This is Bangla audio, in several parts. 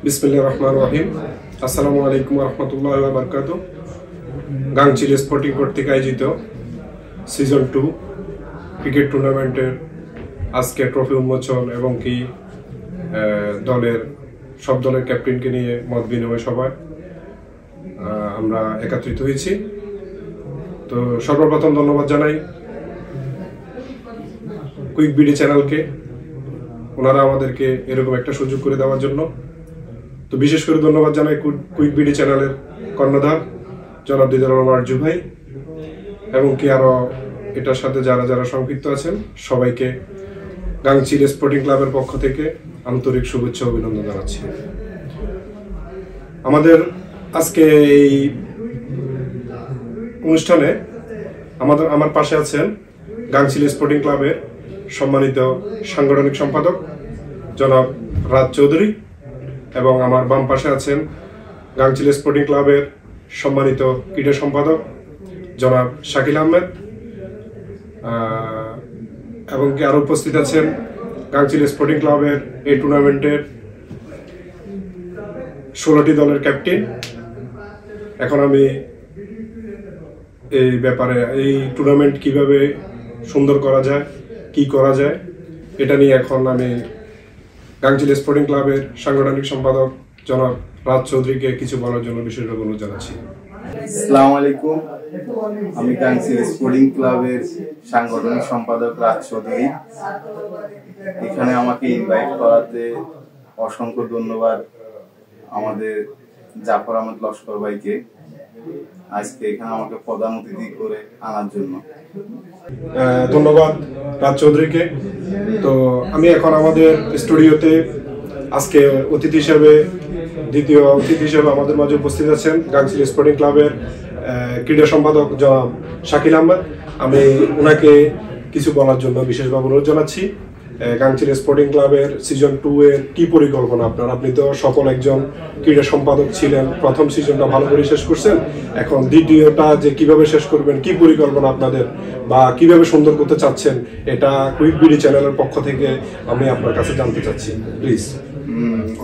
বিসমিল্লাহির রহমানির রহিম। আসসালামু আলাইকুম ওয়া রাহমাতুল্লাহি ওয়া বারাকাতুহু। গাংচিল স্পোর্টিং কর্তৃক আয়োজিত সিজন 2 ক্রিকেট টুর্নামেন্টের আজকে ট্রফি উন্মোচন এবং কি দলের সব দলের ক্যাপ্টেনকে নিয়ে মত বিনিময় সভায় আমরা একত্রিত হয়েছি। তো সর্বপ্রথম ধন্যবাদ জানাই কুইক বিডি চ্যানেলকে, ওনারা আমাদেরকে এরকম একটা সুযোগ করে দেওয়ার জন্য। তো বিশেষ করে ধন্যবাদ জানাই কুইক বিডি চ্যানেলের কর্ণধার জনাব দিদার আরজু ভাই এবং কি আরো এটার সাথে যারা যারা সম্পৃক্ত আছেন সবাইকে গাংচিল স্পোর্টিং ক্লাবের পক্ষ থেকে আন্তরিক শুভেচ্ছা অভিনন্দন জানাচ্ছি। আমাদের আজকে এই অনুষ্ঠানে আমার পাশে আছেন গাংচিল স্পোর্টিং ক্লাবের সম্মানিত সাংগঠনিক সম্পাদক জনাব রাজ চৌধুরী এবং আমার বাম পাশে আছেন গাংচিল স্পোর্টিং ক্লাবের সম্মানিত ক্রীড়া সম্পাদক জনাব শাকিল আহমেদ এবং কি আরো উপস্থিত আছেন গাংচিল স্পোর্টিং ক্লাবের এই টুর্নামেন্টের 16টি দলের ক্যাপ্টেন। এখন আমি এই ব্যাপারে এই টুর্নামেন্ট কিভাবে সুন্দর করা যায়, কি করা যায়, এটা নিয়ে এখন আমি গাংচিল স্পোর্টিং ক্লাবের সাংগঠনিক সম্পাদক জনাব রাজ চৌধুরীকে কিছু বলার জন্য বিশেষভাবে অনুরোধ জানাচ্ছি। আসসালামু আলাইকুম, আমি গাংচিল স্পোর্টিং ক্লাবের সাংগঠনিক সম্পাদক রাজ চৌধুরী। এখানে আমাকে ইনভাইট করাতে অসংখ্য ধন্যবাদ আমাদের জাফর আহমেদ লস্কর ভাইকে, আজকে এখানে আমাকে প্রধান অতিথি করে আনার জন্য। ধন্যবাদ রাজ চৌধুরীকে। তো আমি এখন আমাদের স্টুডিওতে আজকে অতিথি হিসেবে দ্বিতীয় অতিথি হিসেবে আমাদের মাঝে উপস্থিত আছেন গাংচিল স্পোর্টিং ক্লাবের ক্রীড়া সম্পাদক জনাব শাকিল আহমেদ। আমি ওনাকে কিছু বলার জন্য বিশেষভাবে অনুরোধ জানাচ্ছি। গাংচিল স্পোর্টিং ক্লাবের সিজন 2 এর কি পরিকল্পনা আপনার? আপনি তো সফল একজন ক্রীড়া সম্পাদক ছিলেন, প্রথম সিজনটা ভালো করে শেষ করছেন, এখন দ্বিতীয়টা যে কিভাবে শেষ করবেন, কি পরিকল্পনা আপনাদের বা কিভাবে সুন্দর করতে চাচ্ছেন, এটা কুইক বিডি চ্যানেলের পক্ষ থেকে আমি আপনার কাছে জানতে চাচ্ছি, প্লিজ।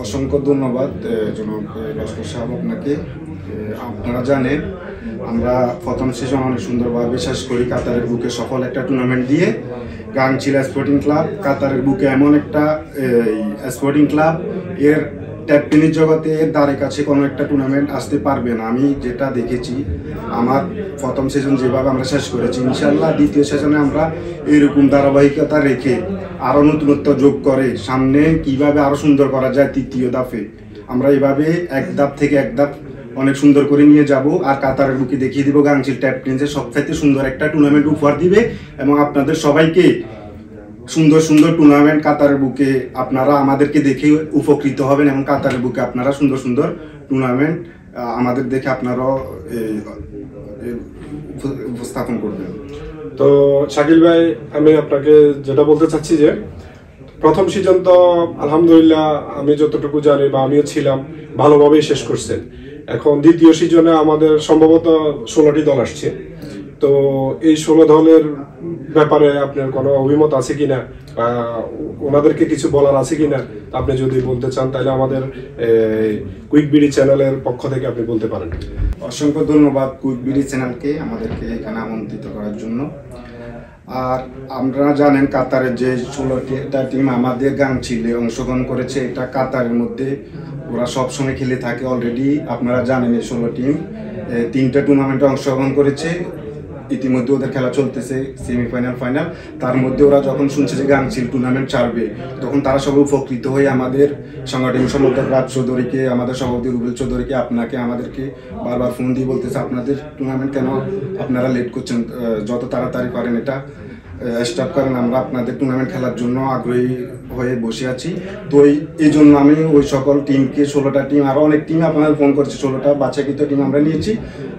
অসংখ্য ধন্যবাদ জনাব লস্কর সাহেব আপনাকে। আপনারা জানেন আমরা প্রথম সিজন অনেক সুন্দরভাবে শেষ করি কাতারের বুকে সফল একটা টুর্নামেন্ট দিয়ে। গাংচিল স্পোর্টিং ক্লাব কাতারের বুকে এমন একটা স্পোর্টিং ক্লাব, এর টেনিস জগতে এর দ্বারে কাছে কোনো একটা টুর্নামেন্ট আসতে পারবে না। আমি যেটা দেখেছি আমার প্রথম সিজন যেভাবে আমরা শেষ করেছি, ইনশাল্লাহ দ্বিতীয় সিজনে আমরা এরকম ধারাবাহিকতা রেখে আরও নতুনত্ব যোগ করে সামনে কিভাবে আরও সুন্দর করা যায়, তৃতীয় ধাপে আমরা এভাবে এক ধাপ থেকে এক ধাপ অনেক সুন্দর করে নিয়ে যাব। আর কাতারের বুকে দেখিয়ে দিব গাংচিল ট্যাপ টেনিসের সবথেকে সুন্দর একটা টুর্নামেন্ট উপহার দিবে এবং আপনাদের সবাইকে সুন্দর সুন্দর টুর্নামেন্ট কাতারের বুকে আপনারা আমাদেরকে দেখে উপকৃত হবেন এবং কাতারের বুকে আপনারা সুন্দর সুন্দর টুর্নামেন্ট আমাদের দেখে আপনারাও উপস্থাপন করবেন। তো শাকিল ভাই, আমি আপনাকে যেটা বলতে চাচ্ছি যে প্রথম সিজন তো আলহামদুলিল্লাহ আমি যতটুকু জানি বা আমিও ছিলাম ভালোভাবেই শেষ করছেন। এখন দ্বিতীয় সিজনে আমাদের সম্ভবত 16টি দল আসছে। তো এই 16 দলের ব্যাপারে আপনার কোনো অভিমত আছে কিনা বা ওনাদেরকে কিছু বলার আছে কিনা আপনি যদি বলতে চান তাহলে আমাদের কুইক বিডি চ্যানেলের পক্ষ থেকে আপনি বলতে পারেন। অসংখ্য ধন্যবাদ কুইক বিডি চ্যানেলকে আমাদেরকে এখানে আমন্ত্রিত করার জন্য। আর আপনারা জানেন কাতারের যে 16টা টিম আমাদের গাংচিলে অংশগ্রহণ করেছে, এটা কাতারের মধ্যে ওরা সবসময় খেলে থাকে। অলরেডি আপনারা জানেন এই 16 টিম 3টা টুর্নামেন্টে অংশগ্রহণ করেছে, ইতিমধ্যে ওদের খেলা চলতেছে সেমিফাইনাল ফাইনাল। তার মধ্যে ওরা যখন শুনছে যে গাংচিল টুর্নামেন্ট ছাড়বে তখন তারা সবাই উপকৃত হয়ে আমাদের সাংগঠনিক সম্পাদক রাজ চৌধুরীকে, আমাদের সভাপতি রুবেল চৌধুরীকে, আপনাকে আমাদেরকে বারবার ফোন দিয়ে বলতেছে আপনাদের টুর্নামেন্ট কেন আপনারা লেট করছেন, যত তাড়াতাড়ি পারেন এটা স্টার্ট করেন, আমরা আপনাদের টুর্নামেন্ট খেলার জন্য আগ্রহী হয়ে বসে আছি। তো এই জন্য আমি ওই সকল টিমকে 16টা টিম আরও অনেক টিম আপনাদের ফোন করছে, 16টা বাছাইকৃত টিম আমরা নিয়েছি।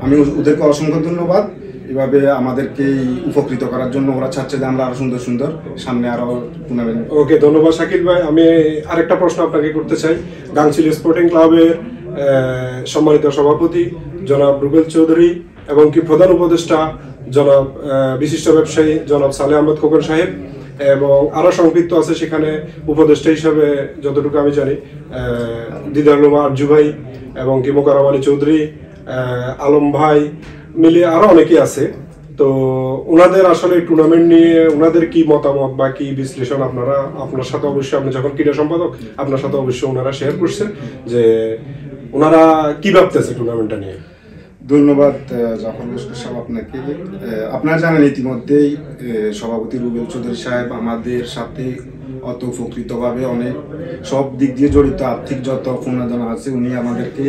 আমি ওদেরকে অসংখ্য ধন্যবাদ এভাবে আমাদেরকে উপকৃত করার জন্য। ওরা চাচ্ছে যে আমরা আরো সুন্দর সুন্দর সামনে আরো টুর্নামেন্ট। ওকে, ধন্যবাদ শাকিল ভাই। আমি আরেকটা প্রশ্ন আপনাকে করতে চাই। গাংচিল স্পোর্টিং ক্লাবের সম্মানিত সভাপতি জনাব রুবেল চৌধুরী এবং কি প্রধান উপদেষ্টা জনাব বিশিষ্ট ব্যবসায়ী জনাব সালেহ আহমেদ খোকন সাহেব এবং আরো সম্পৃক্ত আছে সেখানে উপদেষ্টা হিসাবে যতটুকু আমি জানি দিদারুল আরজু ভাই এবং কি মোকাররম আলী চৌধুরী, আলম ভাই মিলিয়ে আরো অনেকেই আছে। তো ওনাদের আসলে টুর্নামেন্ট নিয়ে ওনাদের কি মতামত বা কি বিশ্লেষণ আপনার সাথে অবশ্যই, আপনি যখন ক্রীড়া সম্পাদক আপনার সাথে অবশ্যই ওনারা শেয়ার করছেন যে ওনারা কি ভাবতেছে টুর্নামেন্টটা নিয়ে। ধন্যবাদ জাফর লস্কর সাহেব আপনাকে। আপনারা জানেন ইতিমধ্যেই সভাপতি রুবেল চৌধুরী সাহেব আমাদের সাথে অত উপকৃতভাবে অনেক সব দিক দিয়ে জড়িত, আর্থিক যত প্রণোদনা আছে উনি আমাদেরকে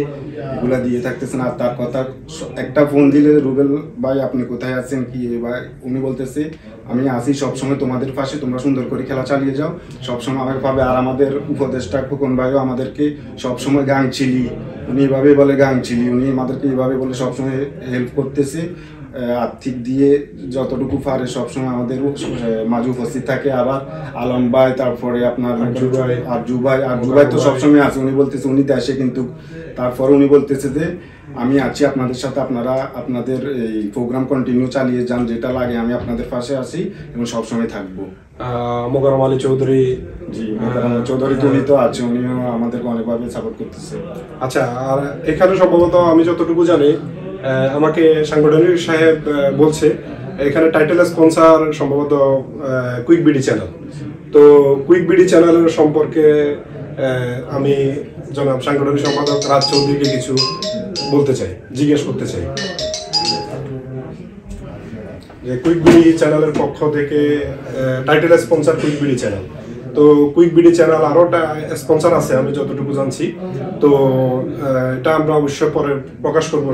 এগুলা দিয়ে থাকতেছেন। আর তার কথা একটা ফোন দিলে রুবেল ভাই আপনি কোথায় আছেন কি ভাই, উনি বলতেছে আমি আসি সবসময় তোমাদের পাশে, তোমরা সুন্দর করে খেলা চালিয়ে যাও, সবসময় আমাকে পাবে। আর আমাদের উপদেষ্টা খোকন ভাইও আমাদেরকে সবসময় গাংচিলি, উনি এভাবে বলে গাংচিলি, উনি আমাদেরকে এইভাবে বলে সবসময় হেল্প করতেছে। আর্থিক দিয়ে যতটুকু পারে সবসময় আমাদের মাঝে উপস্থিত থাকে। আবার আলম ভাই, তারপরে আপনার আরজু ভাই তো সবসময় আছে। উনি বলতেছে উনি দেশে, কিন্তু তারপরে উনি বলতেছে যে আমি আছি আপনাদের সাথে, আপনারা আপনাদের এই প্রোগ্রাম কন্টিনিউ চালিয়ে যান, যেটা লাগে আমি আপনাদের পাশে আছি এবং সবসময় থাকবো। মোকাররম আলী চৌধুরী, জি মোকাররম চৌধুরী উনি তো আছে, উনিও আমাদেরকে অনেকভাবে সাপোর্ট করতেছে। আচ্ছা, আর এখানে সম্ভবত আমি যতটুকু জানি আমাকে সাংগঠনিক সাহেব বলছে এখানে টাইটেল স্পন্সর সম্ভবত কুইক বিডি চ্যানেল। তো কুইক বিডি চ্যানেলের সম্পর্কে আমি জনাব সাংগঠনিক সম্পাদক রাজ চৌধুরীকে কিছু বলতে চাই, জিজ্ঞেস করতে চাই যে কুইক বিডি চ্যানেলের পক্ষ থেকে title sponsor quick BD channel. তো কুইক বিডি চ্যানেল আরোটা স্পন্সর আছে আমি যতটুকু জানছি। তো এটা আমরা অবশ্যই পরে প্রকাশ করবো,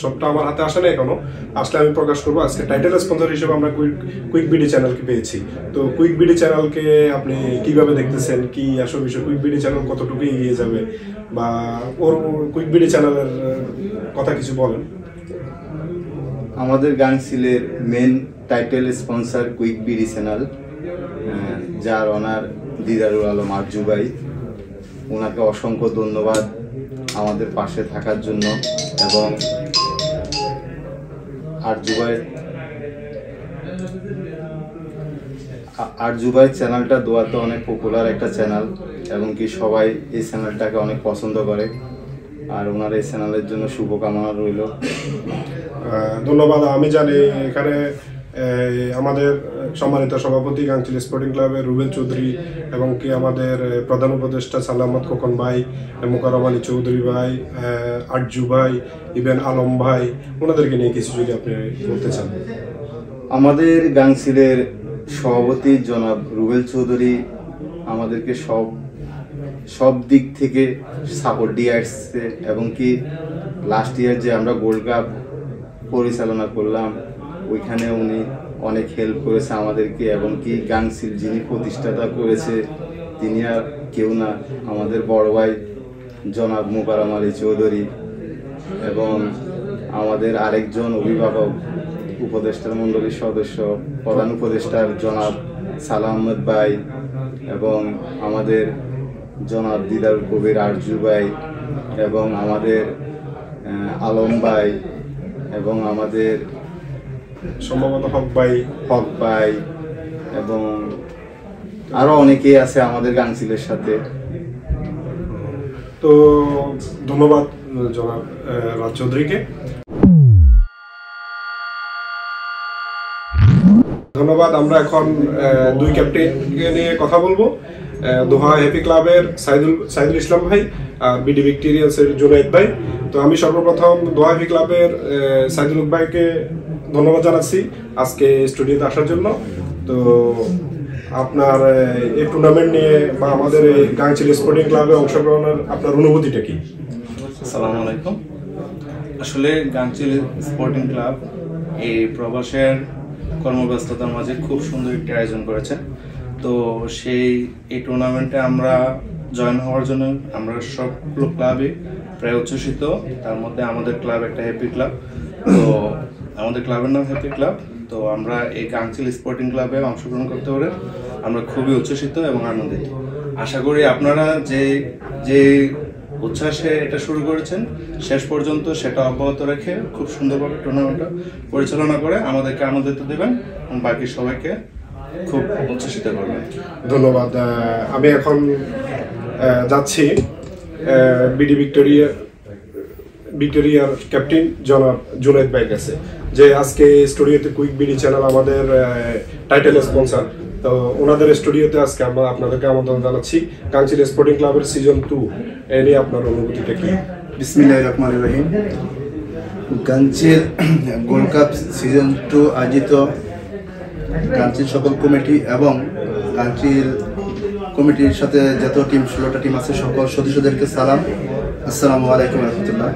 সবটা আমার হাতে আসে না এখনো, আসলে আমি প্রকাশ করবো। আজকে টাইটেল স্পন্সর হিসেবে আমরা কুইক বিডি চ্যানেলকে পেয়েছি। তো কুইক বিডি চ্যানেলকে আপনি কিভাবে দেখতেছেন, কি আসল বিষয়, কুইক বিডি চ্যানেল কতটুকু এগিয়ে যাবে বা ওর কুইক বিডি চ্যানেলের কথা কিছু বলেন। আমাদের গাংচিলের main title sponsor quick BD channel, যার অনার দিদারুল আলম আরজু ভাই, ওনাকে অসংখ্য ধন্যবাদ আমাদের পাশে থাকার জন্য। এবং আরজু ভাই চ্যানেলটা দোয়াতে অনেক পপুলার একটা চ্যানেল এবং কি সবাই এই চ্যানেলটাকে অনেক পছন্দ করে, আর ওনার এই চ্যানেলের জন্য শুভকামনা রইল। ধন্যবাদ। আমি জানি এখানে আমাদের সম্মানিত সভাপতি গাংচিল স্পোর্টিং ক্লাবের রুবেল চৌধুরী এবং কি আমাদের প্রধান উপদেষ্টা সালামত খোকন ভাই, মোকাররম আলী চৌধুরী ভাই, আরজু ভাই, ইভেন আলম ভাই, ওনাদেরকে নিয়ে কিছু যদি আপনি বলতে চান। আমাদের গাংচিলের সভাপতি জনাব রুবেল চৌধুরী আমাদেরকে সব দিক থেকে সাপোর্ট দিয়ে আসছে এবং কি লাস্ট ইয়ার যে আমরা গোল্ড কাপ পরিচালনা করলাম ওইখানে উনি অনেক হেল্প করেছে আমাদেরকে। এবং কি গাংচিল যিনি প্রতিষ্ঠাতা করেছে তিনি আর কেউ না, আমাদের বড় ভাই জনাব মোকাররম আলী চৌধুরী এবং আমাদের আরেকজন অভিভাবক উপদেষ্টার মণ্ডলীর সদস্য প্রধান উপদেষ্টার জনাব সালামত ভাই এবং আমাদের জনাব দিদারুল কবির আরজু ভাই এবং আমাদের আলম ভাই এবং আমাদের সম্ভবত হক ভাই এবং আরো অনেকেই আছে আমাদের গাংচিলের সাথে। তো ধন্যবাদ জনাব রাজ চৌধুরীকে। ধন্যবাদ। আমরা এখন দুই ক্যাপ্টেনকে নিয়ে কথা বলবো, দোহা হ্যাপি ক্লাবের সাইদুল ইসলাম ভাই আর বিডি ভিক্টোরিয়ান্সের জুনাইদ ভাই। তো আমি সর্বপ্রথম দোহা হ্যাপি ক্লাবের সাইদুল ভাইকে ধন্যবাদ জানাচ্ছি আজকে স্টুডিওতে আসার জন্য। তো আপনার এই টুর্নামেন্ট নিয়ে বা আমাদের এই গাংচিল স্পোর্টিং ক্লাবে অংশগ্রহণের আপনার অনুভূতিটা কি? আসসালামু আলাইকুম। আসলে গাংচিল স্পোর্টিং ক্লাব এই প্রবাসের কর্মব্যস্ততার মাঝে খুব সুন্দর একটি আয়োজন করেছে। তো এই টুর্নামেন্টে আমরা জয়েন হওয়ার জন্য আমরা সবগুলো ক্লাবই প্রায় উচ্ছ্বসিত। তার মধ্যে আমাদের ক্লাব একটা হ্যাপি ক্লাব, তো আমাদের ক্লাবের নাম হ্যাপি ক্লাব। তো আমরা এই গাংচিল স্পোর্টিং ক্লাবে অংশগ্রহণ করতে পারে আমরা খুবই উচ্ছ্বসিত এবং আনন্দিত। আশা করি আপনারা যে উচ্ছ্বাসে এটা শুরু করেছেন শেষ পর্যন্ত সেটা অব্যাহত রেখে খুব সুন্দরভাবে টুর্নামেন্টটা পরিচালনা করে আমাদেরকে আনন্দিত দেবেন এবং বাকি সবাইকে খুব উচ্ছ্বসিত করবে। ধন্যবাদ। আমি এখন যাচ্ছি বিডি ভিক্টোরিয়ার ক্যাপ্টেন জনাব জুনায়েদ ভাইয়ের কাছে, যে আজকে স্টুডিওতে কুইক বিডি চ্যানেল আমাদের টাইটেল স্পন্সর। তো ওনাদের স্টুডিওতে আজকে আমরা আপনাদেরকে আমন্ত্রণ জানাচ্ছি। গাংচিল স্পোর্টিং ক্লাবের সিজন 2 এ নিয়ে আপনার অনুভূতিটা কি? বিসমিল্লাহির রহমানির রহিম। গাংচিল গোল্ড কাপ সিজন 2 আয়োজিত গাংচিল সকল কমিটি এবং গাংচিল কমিটির সাথে যত টিম 16টা টিম আছে সকল সদস্যদেরকে সালাম, আসসালামু আলাইকুম রহমতুল্লাহ।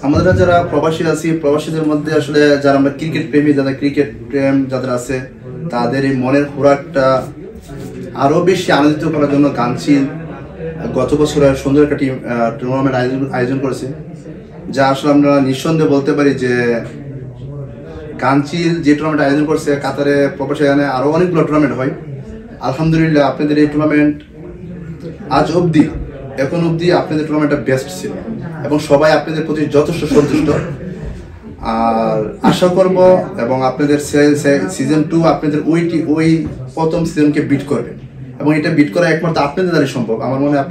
আমরা যারা প্রবাসী আছি, প্রবাসীদের মধ্যে আসলে যারা আমরা ক্রিকেট প্রেমী, যারা ক্রিকেট প্রেম যাদের আছে, তাদের এই মনের খোরাকটা আরও বেশি আনন্দিত করার জন্য গাংচিল গত বছর সুন্দর একটা টিম টুর্নামেন্ট আয়োজন করেছে, যা আসলে আমরা নিঃসন্দেহে বলতে পারি যে গাংচিল যে টুর্নামেন্ট আয়োজন করছে কাতারে প্রবাসী, এখানে আরও অনেকগুলো টুর্নামেন্ট হয়। আলহামদুলিল্লাহ আপনাদের এই টুর্নামেন্ট আজ অবধি এখন অবধি আপনাদের টুর্নামেন্টটা বেস্ট ছিল এবং সবাই আপনাদের প্রতি যথেষ্ট সন্তুষ্ট। আর আশা করব এবং আপনাদের সিজন 2 আপনাদের ওই প্রথম সিজনকে বিট করবেন এবং এটা বিট করা একমাত্র আপনাদের দ্বারা সম্ভব। আমার মনে হয়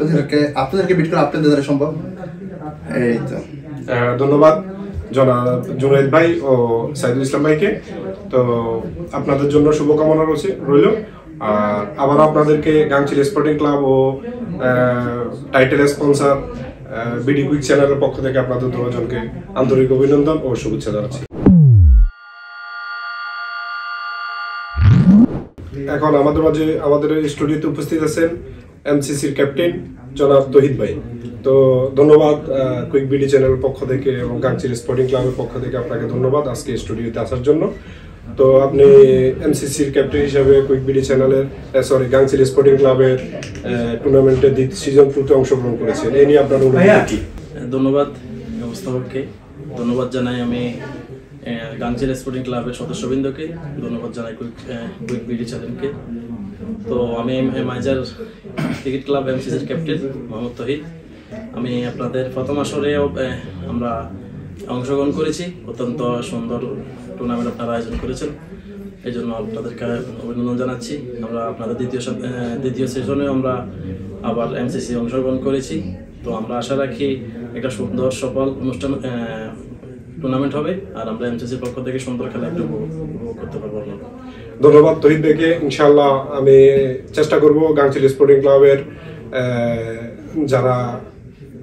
আপনাদেরকে বিট করা আপনাদের দ্বারা সম্ভব। এই তো ধন্যবাদ জনাব জুনায়েদ ভাই ও সাইদুল ইসলাম ভাইকে। তো আপনাদের জন্য শুভকামনা রইল। আর আবার আপনাদেরকে গাংচিল স্পোর্টিং ক্লাব ও টাইটেল স্পন্সর বিডি কুইক চ্যানেলের পক্ষ থেকে আপনাদের দুজনকে আন্তরিক অভিনন্দন ও শুভেচ্ছা জানাচ্ছি। এখন আমাদের মাঝে আমাদের স্টুডিওতে উপস্থিত আছেন এমসিসির ক্যাপ্টেন জনাব তহিদ ভাই। তো ধন্যবাদ কুইক বিডি চ্যানেলের পক্ষ থেকে এবং গাংচিল স্পোর্টিং ক্লাবের পক্ষ থেকে আপনাকে ধন্যবাদ আজকে স্টুডিওতে আসার জন্য। তো আপনি এমসিসির ক্যাপ্টেন হিসেবে কুইক বিডি চ্যানেলের গাংচিল স্পোর্টিং ক্লাবের টুর্নামেন্টের সিজন 2-তে অংশগ্রহণ করেছেন, এই নিয়ে আপনার অনুভূতি কি? ধন্যবাদ ব্যবস্থাপককে, ধন্যবাদ জানাই আমি গাংচিল স্পোর্টিং ক্লাবের সদস্যবৃন্দকে, ধন্যবাদ জানাই কুইক বিডি চ্যানেলকে। তো আমি মাইজার ক্রিকেট ক্লাব এমসিসির ক্যাপ্টেন মোহাম্মদ তহিদ। আমি আপনাদের প্রথম আসরে আমরা অংশগ্রহণ করেছি, অত্যন্ত সুন্দর টুর্নামেন্ট আপনারা আয়োজন করেছেন, এই জন্য আপনাদেরকে অভিনন্দন জানাচ্ছি। আমরা আপনাদের দ্বিতীয় সেশনে আমরা আবার এমসিসি অংশগ্রহণ করেছি। তো আমরা আশা রাখি একটা সুন্দর সফল অনুষ্ঠান টুর্নামেন্ট হবে আর আমরা এমসিসির পক্ষ থেকে সুন্দর খেলা একটু উপভোগ করতে পারবো। ধন্যবাদ তহিদ ভাইকে। ইনশাআল্লাহ আমি চেষ্টা করব গাংচিল স্পোর্টিং ক্লাবের যারা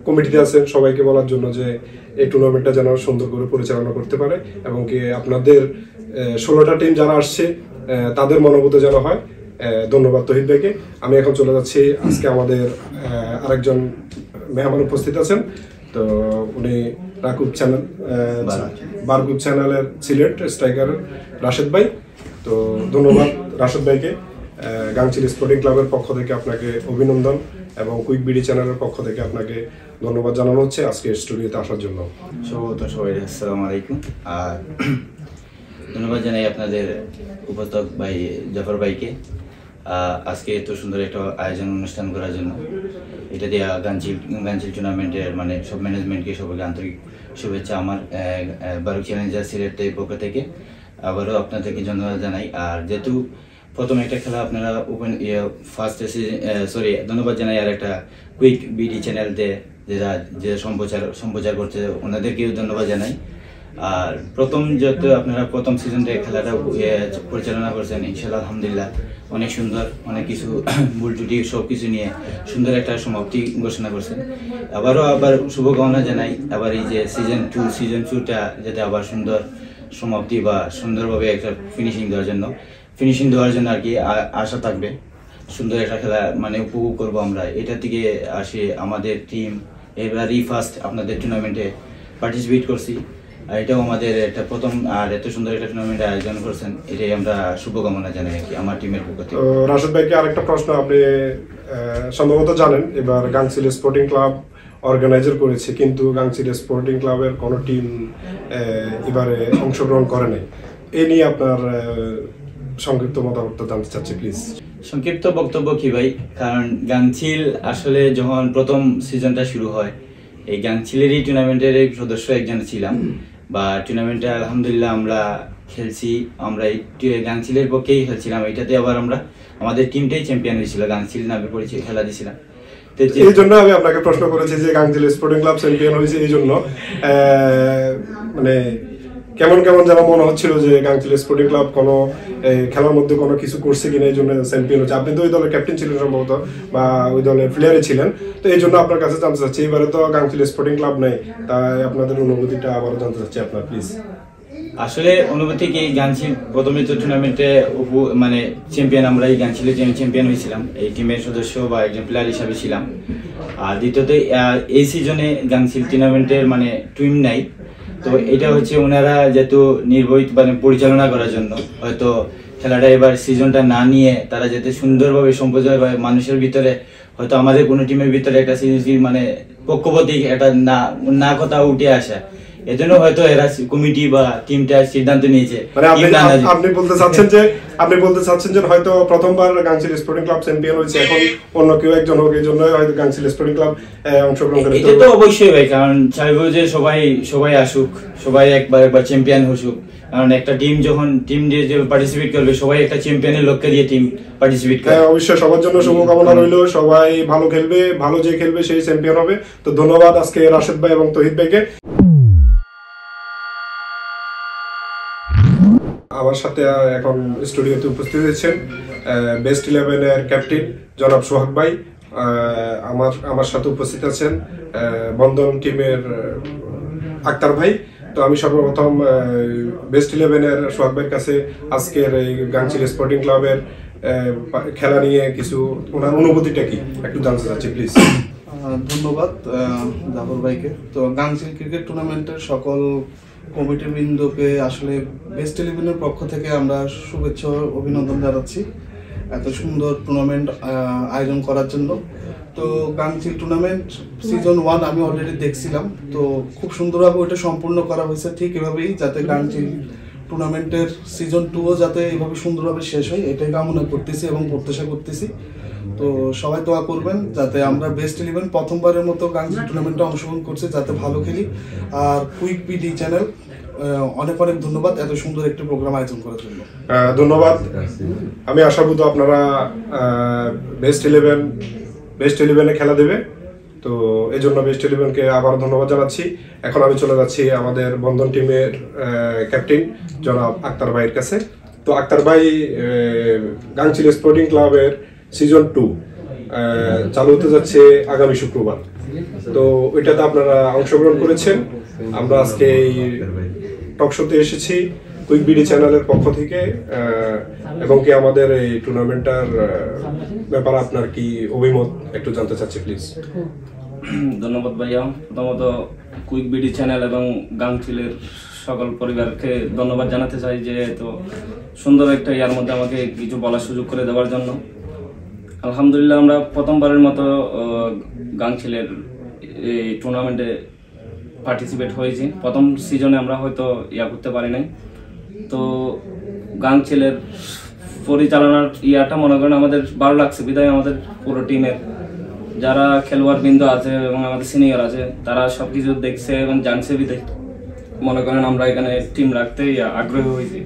কমিটিতে আছেন সবাইকে বলার জন্য যে এই টুর্নামেন্টটা যেন সুন্দর করে পরিচালনা করতে পারে এবং কি আপনাদের 16টা টিম যারা আসছে তাদের মনোভূত যেন হয়। ধন্যবাদ তহিদ ভাইকে। আমি এখন চলে যাচ্ছি, আজকে আমাদের আরেকজন মেহমান উপস্থিত আছেন। তো উনি বারকুব চ্যানেলের সিলেট স্ট্রাইকার রাশেদ ভাই। তো ধন্যবাদ রাশেদ ভাইকে। গাংচিল স্পোর্টিং ক্লাবের পক্ষ থেকে আপনাকে অভিনন্দন এবং কুইক বিডি চ্যানেলের পক্ষ থেকে আপনাকে ধন্যবাদ জানানো হচ্ছে আজকে স্টুডিওতে আসার জন্য। সবাই আসসালামু আলাইকুম। আর ধন্যবাদ জানাই আপনাদের উপস্থিত ভাই জাফর ভাইকে আজকে এত সুন্দর একটা আয়োজন অনুষ্ঠান করার জন্য। এটা দিয়ে গাংচিল টুর্নামেন্টের মানে সব ম্যানেজমেন্টকে সবাইকে আন্তরিক শুভেচ্ছা আমার বারুক চ্যালেঞ্জার সিলেটের পক্ষ থেকে আবারও আপনাদেরকে ধন্যবাদ জানাই। আর যেহেতু প্রথম একটা খেলা আপনারা ধন্যবাদ জানাই আর একটা কুইক বিডি চ্যানেলতে যে সম্প্রচার করছে ওনাদেরকেও ধন্যবাদ জানাই। আর আপনারা প্রথম সিজনটা খেলাটা পরিচালনা করছেন, ইনশাআল্লাহ আলহামদুলিল্লাহ অনেক সুন্দর, অনেক কিছু ভুল ত্রুটি সব কিছু নিয়ে সুন্দর একটা সমাপ্তি ঘোষণা করছেন। আবার শুভকামনা জানাই আবার এই যে সিজন 2টা যাতে আবার সুন্দর সমাপ্তি বা সুন্দরভাবে একটা ফিনিশিং দেওয়ার জন্য আর কি আশা থাকবে। সুন্দর একটা খেলা মানে উপভোগ করবো আমরা। এটা থেকে আসে আমাদের টিম এবারই ফার্স্ট আপনাদের টুর্নামেন্টে পার্টিসিপেট করছি। আর এটাও আমাদের একটা প্রথম, আর এত সুন্দর একটা টুর্নামেন্ট আয়োজন করছেন, এটাই আমরা শুভকামনা জানাই আর কি আমার টিমের পক্ষ থেকে। রাশেদ ভাইকে আরেকটা প্রশ্ন, আপনি সম্ভবত জানেন এবার গাংচিল স্পোর্টিং ক্লাব অর্গানাইজার করেছে, কিন্তু গাংচিল স্পোর্টিং ক্লাবের কোনো টিম এবারে অংশগ্রহণ করে নাই। এ নিয়ে আপনার সংক্ষিপ্ত মতামত জানতে চাচ্ছি প্লিজ। সংক্ষিপ্ত বক্তব্য কি ভাই, কারণ গাংচিল আসলে যখন প্রথম সিজনটা শুরু হয় এই গাংচিলেরই টুর্নামেন্টের সদস্য একজন ছিলাম বা টুর্নামেন্টে আলহামদুলিল্লাহ আমরা খেলছি আমরা এই গাংচিলের পক্ষেই খেলছিলাম, এটাতে আবার আমরা আমাদের টিমটাই চ্যাম্পিয়ন হয়েছিল, গাংচিল নামে পরিচয় খেলা দিয়েছিলাম। এই জন্য আমি আপনাকে প্রশ্ন করেছি যে গাংচিল স্পোর্টিং ক্লাব চ্যাম্পিয়ন হয়েছে, এই জন্য মানে কেমন কেমন যেন মনে হচ্ছিল যে গাংচিল স্পোর্টিং ক্লাব কোনো খেলার মধ্যে কোনো কিছু করছে কিনা, এই জন্য চ্যাম্পিয়ন হচ্ছে। আপনি তো ওই দলের ক্যাপ্টেন ছিলেন সম্ভবত, বা ওই দলের প্লেয়ারে ছিলেন, তো এই জন্য আপনার কাছে জানতে চাচ্ছি, এবারে তো গাংচিল স্পোর্টিং ক্লাব নেই, তাই আপনাদের অনুভূতিটা আবারও জানতে চাচ্ছি আপনার, প্লিজ। আসলে অনুভূতি কি, গাংচিল প্রথমে তো টুর্নামেন্টে মানে চ্যাম্পিয়ন, আমরা এই গাংচিলে চ্যাম্পিয়ন হয়েছিলাম, এই টিমের সদস্য বা একজন প্লেয়ার হিসাবে ছিলাম। আর দ্বিতীয়ত এই সিজনে গাংচিল টুর্নামেন্টের মানে টিম নাই, তো এটা হচ্ছে ওনারা যেহেতু নির্ভয় মানে পরিচালনা করার জন্য হয়তো খেলাটা এবার সিজনটা না নিয়ে তারা যাতে সুন্দরভাবে সম্প্রচার হয় মানুষের ভিতরে, হয়তো আমাদের কোনো টিমের ভিতরে একটা মানে পক্ষপাতিক একটা না কথা উঠে আসা, এজন্য হয়তো এরা কমিটি বা টিমটা সিদ্ধান্ত নিয়েছে। মানে আপনি বলতে চাচ্ছেন যে হয়তো প্রথমবার গাংচিল স্পোর্টিং ক্লাব চ্যাম্পিয়ন হয়েছে, এখন অন্য কেউ একজন হোক, এই জন্য হয়তো গাংচিল স্পোর্টিং ক্লাব অংশগ্রহণ করে। এটা তো অবশ্যই ভাই, কারণ চাইবো যে সবাই আসুক, সবাই একবার চ্যাম্পিয়ন হসুক, কারণ একটা টিম যখন টিম দিয়ে যে পার্টিসিপেট করবে, সবাই একটা চ্যাম্পিয়নের লক্ষ্যে দিয়ে টিম পার্টিসিপেট করে। অবশ্যই সবার জন্য শুভকামনা রইল, সবাই ভালো খেলবে, ভালো যে খেলবে সেই চ্যাম্পিয়ন হবে। তো ধন্যবাদ আজকে রাশেদ ভাই এবং তহিদ ভাইকে। আমার সাথে এখন স্টুডিওতে উপস্থিত হয়েছেন বেস্ট 11-এর ক্যাপ্টেন জনাব সোহাগ ভাই, আমার সাথে উপস্থিত আছেন বন্ধন টিমের আক্তার ভাই। তো আমি সর্বপ্রথম বেস্ট 11-এর সোহাগ ভাইয়ের কাছে আজকের এই গাংচিল স্পোর্টিং ক্লাবের খেলা নিয়ে কিছু ওনার অনুভূতিটা কি একটু জানতে চাচ্ছি, প্লিজ। ধন্যবাদ জাফর ভাইকে। তো গাংচিল ক্রিকেট টুর্নামেন্টের সকল কমিটি বৃন্দকে আসলে বেস্ট 11-এর পক্ষ থেকে আমরা শুভেচ্ছা অভিনন্দন জানাচ্ছি এত সুন্দর টুর্নামেন্ট আয়োজন করার জন্য। তো গাংচিল টুর্নামেন্ট সিজন 1 আমি অলরেডি দেখছিলাম, তো খুব সুন্দরভাবে ওইটা সম্পূর্ণ করা হয়েছে, ঠিক এভাবেই যাতে গাংচিল টুর্নামেন্টের সিজন 2ও যাতে এভাবে সুন্দরভাবে শেষ হয় এটাই কামনা করতেছি এবং প্রত্যাশা করতেছি। তো সবাই দোয়া করবেন যাতে আমরা বেস্ট 11 প্রথমবারের মতো গাংচিল টুর্নামেন্টে অংশগ্রহণ করছি, যাতে ভালো খেলি। আর কুইক বিডি চ্যানেল অনেক অনেক ধন্যবাদ এত সুন্দর একটি প্রোগ্রাম আয়োজন করার জন্য। ধন্যবাদ। আমি আশাবাদী আপনারা বেস্ট 11-এ খেলা দেবে, তো এই জন্য বেস্ট 11-কে আবার ধন্যবাদ জানাচ্ছি। এখন আমি চলে যাচ্ছি আমাদের বন্ধন টিমের ক্যাপ্টেন জনাব আক্তার ভাইয়ের কাছে। তো আক্তার ভাই, গাংচিল স্পোর্টিং ক্লাবের সিজন 2 চালু হতে যাচ্ছে আগামী শুক্রবার, তো ওইটাতে আপনারা অংশগ্রহণ করেছেন। আমরা আজকে এই টক শোতে এসেছি কুইক বিডি চ্যানেলের পক্ষ থেকে, এবং কি আমাদের এই টুর্নামেন্টটার ব্যাপারে আপনার কি অভিমত একটু জানতে চাচ্ছি, প্লিজ। ধন্যবাদ ভাইয়া। প্রথমত কুইক বিডি চ্যানেল এবং গাংচিলের সকল পরিবারকে ধন্যবাদ জানাতে চাই যে তো সুন্দর একটা ইয়ার মধ্যে আমাকে কিছু বলার সুযোগ করে দেওয়ার জন্য। আলহামদুলিল্লাহ, আমরা প্রথমবারের মতো গাংচিলের এই টুর্নামেন্টে পার্টিসিপেট হয়েছি। প্রথম সিজনে আমরা হয়তো করতে পারি নাই, তো গাংচিলের পরিচালনার ইয়াটা মনে করেন আমাদের ভালো লাগছে, বিধায় আমাদের পুরো টিমের যারা খেলোয়াড় বৃন্দ আছে এবং আমাদের সিনিয়র আছে তারা সবকিছু দেখছে এবং জানছে, বিধায় মনে করেন আমরা এখানে টিম রাখতে আগ্রহী হয়েছি।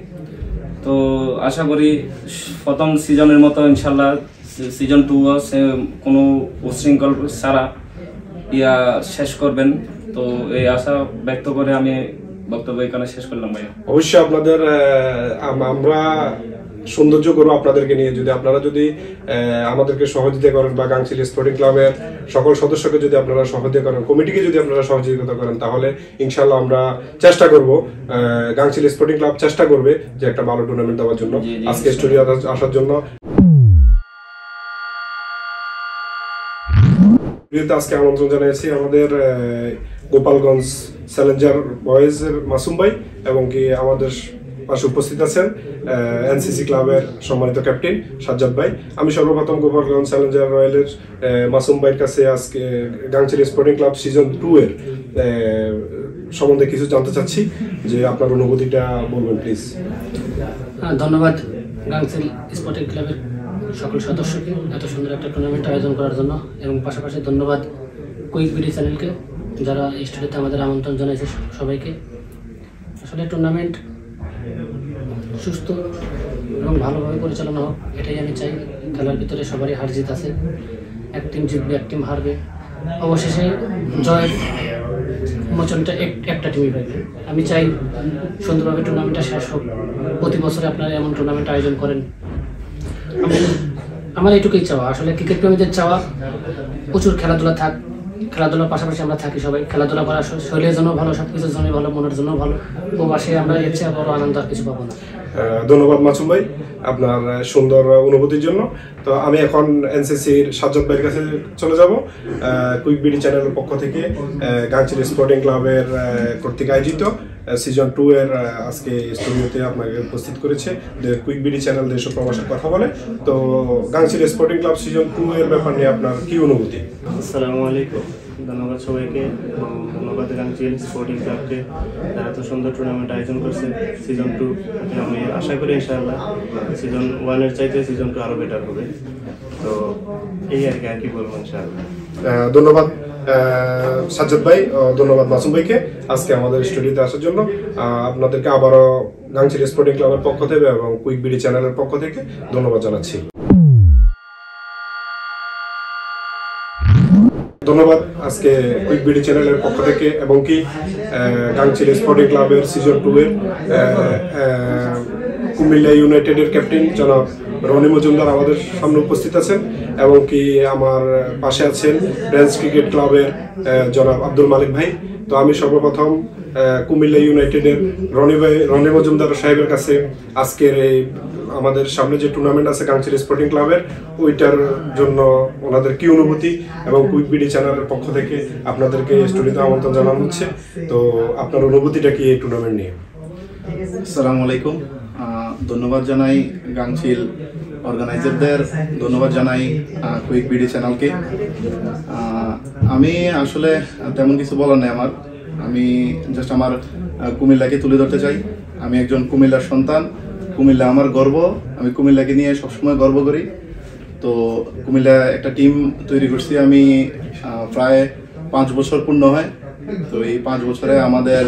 তো আশা করি প্রথম সিজনের মতো ইনশাল্লাহ সিজন 2ও কোনো উশৃঙ্খল ছাড়া শেষ করবেন, তো এই আশা ব্যক্ত করে আমি বক্তব্য এখানে শেষ করলাম ভাইয়া। অবশ্যই আপনাদের আমরা সৌন্দর্য করবো আপনাদেরকে নিয়ে, যদি আপনারা আমাদেরকে সহযোগিতা করেন বা গাংচিল স্পোর্টিং ক্লাবের সকল সদস্যকে যদি আপনারা সহযোগিতা করেন, কমিটিকে যদি আপনারা সহযোগিতা করেন, তাহলে ইনশাল্লাহ আমরা চেষ্টা করব, গাংচিল স্পোর্টিং ক্লাব চেষ্টা করবে যে একটা ভালো টুর্নামেন্ট দেওয়ার জন্য। আজকে স্টুডিও আসার জন্য আজকে আমন্ত্রণ জানিয়েছি আমাদের গোপালগঞ্জ চ্যালেঞ্জার বয়েজের মাসুম ভাই, এবং কি আমাদের পাশে উপস্থিত আছেন এনসিসি ক্লাবের সম্মানিত ক্যাপ্টেন সাজ্জাদ ভাই। আমি সর্বপ্রথম গোপালগঞ্জ চ্যালেঞ্জার রয়্যালের মাসুম ভাইয়ের কাছে আজকে গাংচিল স্পোর্টিং ক্লাব সিজন 2-এর সম্বন্ধে কিছু জানতে চাচ্ছি, যে আপনার অনুভূতিটা বলবেন প্লিজ। ধন্যবাদ গাংচিল স্পোর্টিং ক্লাবের সকল সদস্যকে এত সুন্দর একটা টুর্নামেন্ট আয়োজন করার জন্য, এবং পাশাপাশি ধন্যবাদ কুইক বিডি চ্যানেলকে যারা এই স্টুডিওতে আমাদের আমন্ত্রণ জানিয়েছে সবাইকে। আসলে টুর্নামেন্ট সুস্থ এবং ভালোভাবে পরিচালনা হোক, এটাই আমি চাই। খেলার ভিতরে সবারই হার জিত আছে, এক টিম জিতবে, এক টিম হারবে, অবশেষে জয়ের মোচনটা একটা টিমই পাইবে। আমি চাই সুন্দরভাবে টুর্নামেন্টটা শেষ হোক। প্রতি বছরে আপনারা এমন টুর্নামেন্ট আয়োজন করেন, আমার এইটুকুই চাওয়া। আসলে ক্রিকেট প্রেমীদের চাওয়া প্রচুর খেলাধুলা থাক, খেলাধুলার পাশাপাশি আমরা থাকি সবাই। খেলাধুলা করা শরীরের জন্য ভালো, সব কিছুর জন্য ভালো, মনের জন্য ভালো। প্রবাসে আমরা এর চেয়ে বড় আনন্দ আর কিছু পাবো না। ধন্যবাদ মাসুম ভাই আপনার সুন্দর অনুভূতির জন্য। তো আমি এখন এনসিসির সাজ্জাদ ভাইয়ের কাছে চলে যাব। কুইক বিডি চ্যানেলের পক্ষ থেকে গাংচিল স্পোর্টিং ক্লাবের কর্তৃক আয়োজিত সিজন 2 এর আজকে স্টুডিওতে আপনাকে উপস্থিত করেছে কুইক বিডি চ্যানেল দেশ ও প্রবাসের কথা বলে। তো গাংচিল স্পোর্টিং ক্লাব সিজন 2 এর ব্যাপার নিয়ে আপনার কি অনুভূতি? আসসালামু আলাইকুম, ধন্যবাদ সবাইকে, ধন্যবাদ গাংচিল স্পোর্টিং ক্লাবকে যারা এত সুন্দর টুর্নামেন্ট আয়োজন করছে সিজন 2। আমি আশা করি ইনশাআল্লাহ সিজন 1 এর চাইতে সিজন 2 আরো বেটার হবে। তো এই আর কি বলবো ইনশাআল্লাহ। ধন্যবাদ সাজ্জাদ ভাই, ধন্যবাদ মাসুম ভাইকে আজকে আমাদের স্টুডিওতে আসার জন্য। আপনাদেরকে আবারও গাংচিল স্পোর্টিং ক্লাবের পক্ষ থেকে এবং কুইক বিডি চ্যানেলের পক্ষ থেকে ধন্যবাদ জানাচ্ছি। ধন্যবাদ আজকে কুইক বিডি চ্যানেলের পক্ষ থেকে এবং কি গাংচিল স্পোর্টিং ক্লাবের সিজন 2 এর কুমিল্লা ইউনাইটেডের ক্যাপ্টেন জনাব রনি মজুমদার আমাদের সামনে উপস্থিত আছেন এবং কি আমার পাশে আছেন ফ্রেন্ডস ক্রিকেট ক্লাবের জনাব আব্দুল মালিক ভাই। তো আমি সর্বপ্রথম কুমিল্লা ইউনাইটেডের রনি মজুমদার সাহেবের কাছে আজকের এই আমাদের সামনে যে টুর্নামেন্ট আছে গাংচিল স্পোর্টিং ক্লাবের, ওইটার জন্য ওনাদের কি অনুভূতি এবং কুইক বিডি চ্যানেলের পক্ষ থেকে আপনাদেরকে স্টুডিওতে আমন্ত্রণ জানানো হচ্ছে। তো আপনার অনুভূতিটা কি এই টুর্নামেন্ট নিয়ে? আসসালামু আলাইকুম, ধন্যবাদ জানাই গাংচিল অর্গানাইজারদের, ধন্যবাদ জানাই কুইক বিডি চ্যানেলকে। আমি আসলে তেমন কিছু বলার নেই আমার, আমি জাস্ট আমার কুমিল্লাকে তুলে ধরতে চাই। আমি একজন কুমিল্লার সন্তান, কুমিল্লা আমার গর্ব, আমি কুমিল্লাকে নিয়ে সবসময় গর্ব করি। তো কুমিল্লা একটা টিম তৈরি করছি আমি প্রায় 5 বছর পূর্ণ হয়। তো এই 5 বছরে আমাদের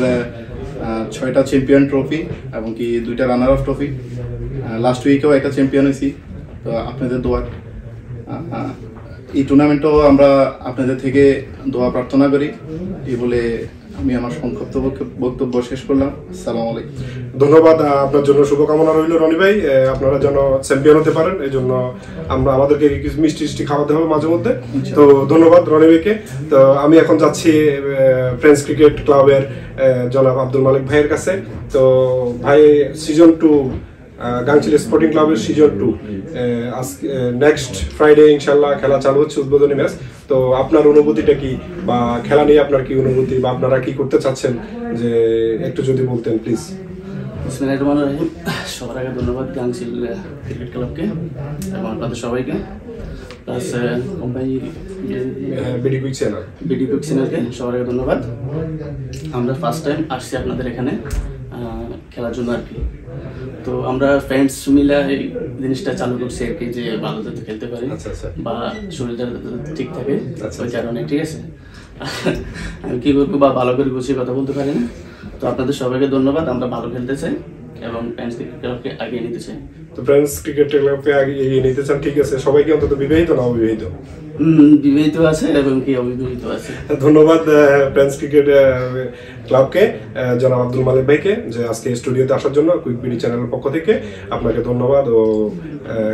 6টা চ্যাম্পিয়ন ট্রফি এবং কি 2টা রানার অফ ট্রফি, লাস্ট উইকেও একটা চ্যাম্পিয়ন হয়েছি। তো আপনাদের দোয়া, এই টুর্নামেন্টও আমরা আপনাদের থেকে দোয়া প্রার্থনা করি। এই বলে আমি আমার সংক্ষিপ্ত বক্তব্য শেষ করলাম। আসসালামু আলাইকুম। ধন্যবাদ, আপনার জন্য শুভকামনা রইল রনি ভাই, আপনারা যেন চ্যাম্পিয়ন হতে পারেন। এই জন্য আমাদেরকে কিছু মিষ্টি খাওয়াতে হবে মাঝে মধ্যে। তো ধন্যবাদ রনি ভাইকে। তো আমি এখন যাচ্ছি ফ্রেন্ডস ক্রিকেট ক্লাবের জনাব আব্দুল মালিক ভাইয়ের কাছে। তো ভাই সিজন 2 গাংচিল স্পোর্টিং ক্লাবের সিজন 2 আজকে নেক্সট ফ্রাইডে ইনশাল্লাহ খেলা চালু হচ্ছে, উদ্বোধনী ম্যাচ। তো আপনার অনুভূতিটা কি, বা খেলা নিয়ে আপনার কি অনুভূতি, বা আপনারা কি করতে চাচ্ছেন, যে একটু যদি বলতেন প্লিজ। সবার আগে ধন্যবাদ গাংচিল ক্রিকেট ক্লাবকে এবং আপনাদের সবাইকে, প্লাস কোম্পানি বিডি কুইক চ্যানেলকে সবার আগে ধন্যবাদ। আমরা ফার্স্ট টাইম আসছি আপনাদের এখানে খেলার জন্য আর কি। তো আমরা ফ্রেন্ডস মিলে এই জিনিসটা চালু করছি আর কি, যে ভালো যাতে খেলতে পারি বা শরীরটা ঠিক থাকে ওই কারণে, ঠিক আছে। আমি কি করবো বা ভালো করে গুছিয়ে কথা বলতে পারি না। তো আপনাদের সবাইকে ধন্যবাদ, আমরা ভালো খেলতে চাই এবং ফ্রেন্ডস ক্রিকেট ক্লাবকে আগিয়ে নিতে চাই। তো ফ্রেন্ডস ক্রিকেট ক্লাবকে এগিয়ে নিতে চান, ঠিক আছে। সবাইকে অন্তত বিবাহিত না অবিবাহিত? বিবাহিত আছে এবং কি অবিবাহিত আছে। ধন্যবাদ ফ্রেন্ডস ক্রিকেট ক্লাবকে, জনাব আব্দুল মালিক ভাইকে, যে আজকে স্টুডিওতে আসার জন্য কুইক বিডি চ্যানেলের পক্ষ থেকে আপনাকে ধন্যবাদ, ও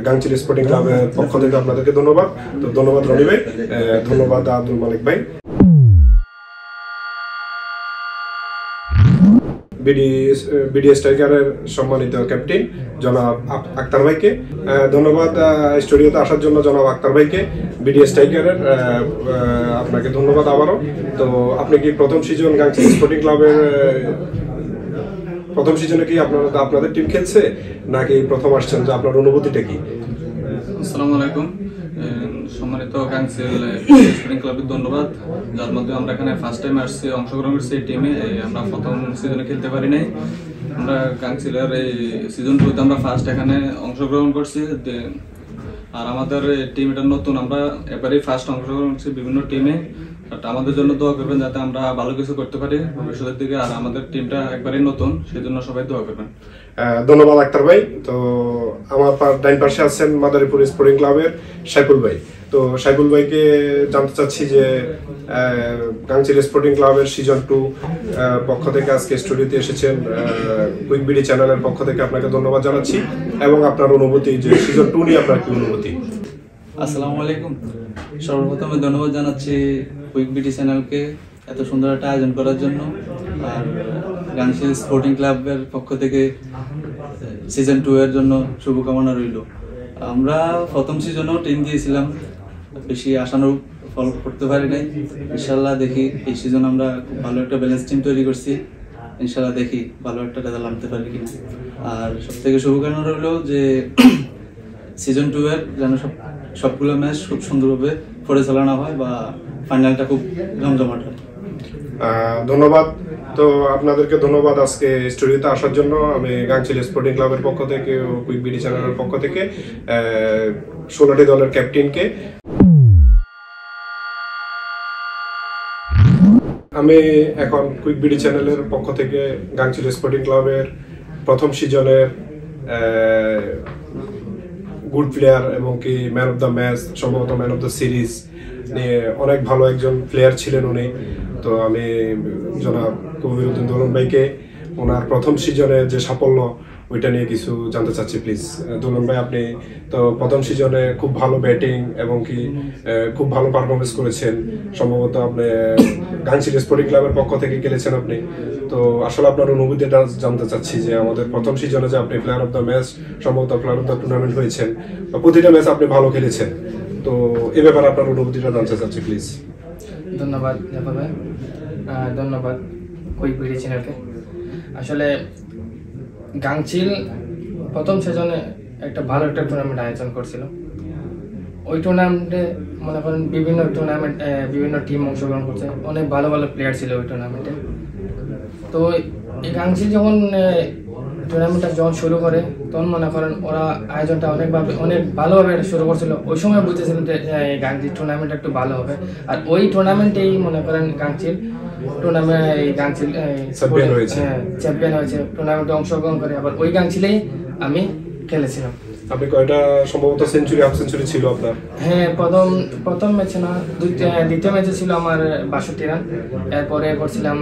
গাংচিল স্পোর্টিং ক্লাবের পক্ষ থেকে আপনাদেরকে ধন্যবাদ। তো ধন্যবাদ রনি ভাই, ধন্যবাদ আব্দুল মালিক ভাই। বিডি স্ট্রাইকারের সম্মানিত ক্যাপ্টেন জনাব আক্তার ভাইকে ধন্যবাদ, স্টুডিওতে আসার জন্য জনাব আক্তার ভাইকে বিডি স্ট্রাইকারের আপনাকে ধন্যবাদ আবারও। তো আপনি কি প্রথম সিজন গাংচিল স্পোর্টিং ক্লাবের প্রথম সিজনে কি আপনাদের টিম খেলছে, নাকি প্রথম আসছেন, যে আপনার অনুভূতিটা কি? আসসালামু আলাইকুম, সম্মানিত গাংচিল স্পোর্টিং ক্লাবের ধন্যবাদ, যার মধ্যে আমরা এখানে ফার্স্ট টাইম আসছি, অংশগ্রহণ করছি এই টিমে। আমরা প্রথম সিজনে খেলতে পারি নাই, আমরা গাংচিলের এই সিজন 2তে আমরা ফার্স্ট এখানে অংশগ্রহণ করছি। আর আমাদের টিম এটা নতুন, আমরা এবারেই ফার্স্ট অংশগ্রহণ করছি বিভিন্ন টিমে। বাট আমাদের জন্য দোয়া করবেন যাতে আমরা ভালো কিছু করতে পারি ভবিষ্যতের দিকে। আর আমাদের টিমটা একবারেই নতুন, সেই জন্য সবাই দোয়া করবেন। ধন্যবাদ আক্তার ভাই। তো আমার ডাইন পাশে আছেন মাদারীপুর স্পোর্টিং ক্লাবের সাইফুল ভাই। তো সাইফুল ভাইকে জানতে চাচ্ছি যে গাংচিল স্পোর্টিং ক্লাবের সিজন 2 পক্ষ থেকে আজকে স্টুডিওতে এসেছেন, কুইক বিডি চ্যানেলের পক্ষ থেকে আপনাকে ধন্যবাদ জানাচ্ছি এবং আপনার অনুভূতি যে সিজন 2 নিয়ে আপনার কি অনুভূতি? আসসালামু আলাইকুম। সর্বপ্রথমে ধন্যবাদ জানাচ্ছি কুইক বিডি চ্যানেলকে এত সুন্দর একটা আয়োজন করার জন্য, আর গাংচিল স্পোর্টিং ক্লাবের পক্ষ থেকে সিজন 2 এর জন্য শুভকামনা রইল। আমরা প্রথম সিজনেও টিম দিয়েছিলাম, বেশি আশানুরূপ ফল করতে পারি নাই। ইনশাল্লাহ দেখি এই সিজন আমরা খুব ভালো একটা ব্যালেন্স টিম তৈরি করছি, ইনশাল্লাহ দেখি ভালো একটা রেজাল্ট আনতে পারি কিনা। আর সব থেকে শুভকামনা রইল যে সিজন 2 এর যেন সবগুলো ম্যাচ খুব সুন্দরভাবে পরিচালনা হয় বা ফাইনালটা খুব জমজমাট হয়। ধন্যবাদ। তো আপনাদেরকে ধন্যবাদ আজকে স্টুডিওতে আসার জন্য। আমি গাংচিল স্পোর্টিং ক্লাবের পক্ষ থেকে ও কুইক বিডি চ্যানেলের পক্ষ থেকে 16টি দলের ক্যাপ্টেনকে আমি এখন কুইক বিডি চ্যানেলের পক্ষ থেকে গাংচিল স্পোর্টিং ক্লাবের প্রথম সিজনের গুড প্লেয়ার এবং কি ম্যান অফ দ্য ম্যাচ, সম্ভবত ম্যান অফ দ্য সিরিজ নিয়ে অনেক ভালো একজন প্লেয়ার ছিলেন উনি। তো আমি জনাব কবিরউদ্দিন দোলন ভাইকে ওনার প্রথম সিজনে যে সাফল্য ওইটা নিয়ে কিছু জানতে চাচ্ছি প্লিজ। দোলন ভাই, আপনি তো প্রথম সিজনে খুব ভালো ব্যাটিং এবং কি খুব ভালো পারফরমেন্স করেছেন, সম্ভবত আপনি গাংচিল স্পোর্টিং ক্লাবের পক্ষ থেকে খেলেছেন আপনি। তো আসলে আপনার অনুভূতিটা জানতে চাচ্ছি যে আমাদের প্রথম সিজনে যে আপনি প্লেয়ার অফ দ্য ম্যাচ, সম্ভবত প্লেয়ার অফ দ্য টুর্নামেন্ট হয়েছেন, প্রতিটা ম্যাচ আপনি ভালো খেলেছেন, তো এ ব্যাপারে আপনার অনুভূতিটা জানতে চাচ্ছি প্লিজ। ধন্যবাদ জাফর ভাই, ধন্যবাদ কুইক বিডি চ্যানেলকে। আসলে গাংচিল প্রথম সিজনে একটা ভালো একটা টুর্নামেন্ট আয়োজন করছিল। ওই টুর্নামেন্টে মনে করেন বিভিন্ন টিম অংশগ্রহণ করছে, অনেক ভালো ভালো প্লেয়ার ছিল ওই টুর্নামেন্টে। তো এই গাংচিল যখন টুর্নামেন্টটা যখন শুরু করে তখন মনে করেন ওরা আয়োজনটা অনেক ভালোভাবে শুরু করছিল। ওই সময় বুঝেছিলেন যে গাংচিল টুর্নামেন্ট একটু ভালো হবে, আর ওই টুর্নামেন্টেই মনে করেন গাংচিল চ্যাম্পিয়ন হয়েছে, টুর্নামেন্টে অংশগ্রহণ করে। আবার ওই গাংচিলেই আমি খেলেছিলাম। আপনি কয়টা সম্ভবত সেঞ্চুরি, হাফ সেঞ্চুরি ছিল আপনার? হ্যাঁ, প্রথম ম্যাচে না, দ্বিতীয় ম্যাচে ছিল আমার 62 রান। এরপরে করছিলাম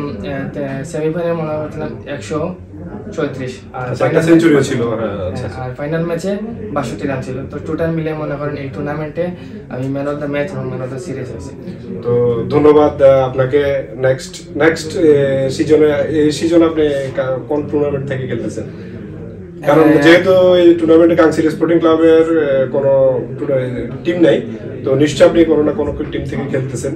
সেমিফাইনাল মনে করছিলাম 134, আর ফাইনাল ম্যাচে 62 রান ছিল। তো টোটাল মিলে মনে করেন এই টুর্নামেন্টে আমি ম্যান অফ দ্য ম্যাচ এবং ম্যান অফ দ্য সিরিজ হয়েছি। তো ধন্যবাদ আপনাকে। নেক্সট সিজনে, এই সিজনে আপনি কোন টুর্নামেন্ট থেকে খেলতেছেন? কারণ যেহেতু এই টুর্নামেন্টে গাংচিল স্পোর্টিং ক্লাবের কোনো টিম নাই, তো নিশ্চয়ই আপনি কোনো না কোনো টিম থেকে খেলতেছেন।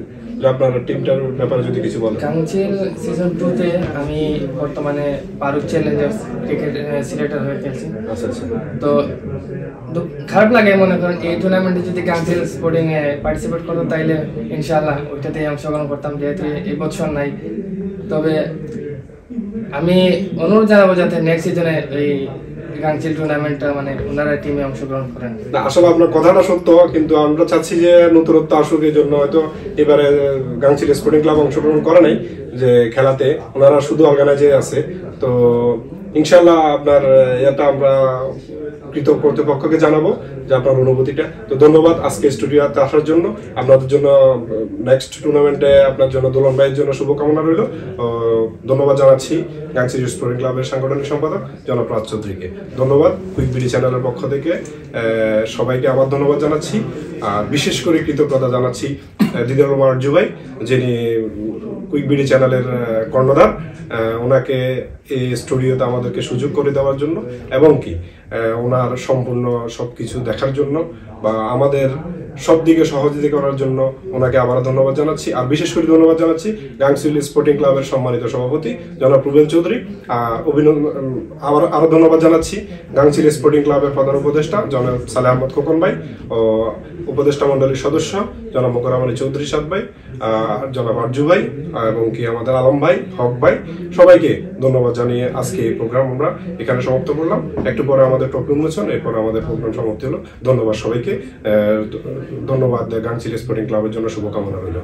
আপনার টিমটার ব্যাপারে যদি কিছু বলেন। গাংচিল সিজন 2-তে আমি বর্তমানে ফারুক চ্যালেঞ্জার্স ক্রিকেট সিলেক্টর হয়ে খেলছি। আচ্ছা আচ্ছা। তো খারাপ লাগে মনে করেন এই টুর্নামেন্টে যদি গাংচিল স্পোর্টিং এ পার্টিসিপেট করতো তাইলে ইনশাআল্লাহ ওইটাতেই অংশগ্রহণ করতাম, যেহেতু এই বছর নাই। তবে আমি অনুরোধ জানাবো যাতে নেক্সট সিজনে এই গাংচিল টুর্নামেন্টটা মানে ওনারা টিমে অংশগ্রহণ করেন। না, আসলে আপনার কথাটা সত্য, কিন্তু আমরা চাচ্ছি যে নতুনত্ব আসুক। এই জন্য হয়তো এবারে গাংচিল স্পোর্টিং ক্লাব অংশগ্রহণ করে নাই যে খেলাতে, ওনারা শুধু অর্গানাইজে আছে। তো ইনশাল্লাহ আপনার এটা আমরা কর্তৃপক্ষকে জানাবো যে আপনার অনুভূতিটা। তো ধন্যবাদ আজকে স্টুডিওতে আসার জন্য। আপনাদের জন্য নেক্সট টুর্নামেন্টে আপনার জন্য দোলন ভাইয়ের জন্য শুভকামনা রইল। ধন্যবাদ জানাচ্ছি গাংচিল স্পোর্টিং ক্লাবের সাংগঠনিক সম্পাদক জনাব রাজ চৌধুরীকে। ধন্যবাদ কুইক বিডি চ্যানেলের পক্ষ থেকে সবাইকে আবার ধন্যবাদ জানাচ্ছি। আর বিশেষ করে কৃতজ্ঞতা জানাচ্ছি দিদার রহমান আরজু ভাই, যিনি কুইক বিডি চ্যানেলের কর্ণধার। ওনাকে এই স্টুডিওতে আমাদেরকে সুযোগ করে দেওয়ার জন্য এবং কি ওনার সম্পূর্ণ সবকিছু দেখার জন্য বা আমাদের সব দিকে সহযোগিতা করার জন্য ওনাকে আবারও ধন্যবাদ জানাচ্ছি। আর বিশেষ করে ধন্যবাদ জানাচ্ছি গাংচিল স্পোর্টিং ক্লাবের সম্মানিত সভাপতি জনাব রুবেল চৌধুরী। আরো ধন্যবাদ জানাচ্ছি গাংচিল স্পোর্টিং ক্লাবের প্রধান উপদেষ্টা জনাব সালেহ আহমদ খোকন ভাই ও উপদেষ্টা মন্ডলীর সদস্য জনাব মোকাররম আলী চৌধুরী সাদ ভাই, জনাব আরজু ভাই এবং কি আমাদের আলম ভাই, হক ভাই, সবাইকে ধন্যবাদ জানিয়ে আজকে এই প্রোগ্রাম আমরা এখানে সমাপ্ত করলাম। একটু পরে আমাদের ট্রফি উন্মোচন, এরপরে আমাদের প্রোগ্রাম সমাপ্তি হলো। ধন্যবাদ সবাইকে। ধন্যবাদ গাংচিল স্পোর্টিং ক্লাবের জন্য শুভকামনা রইল।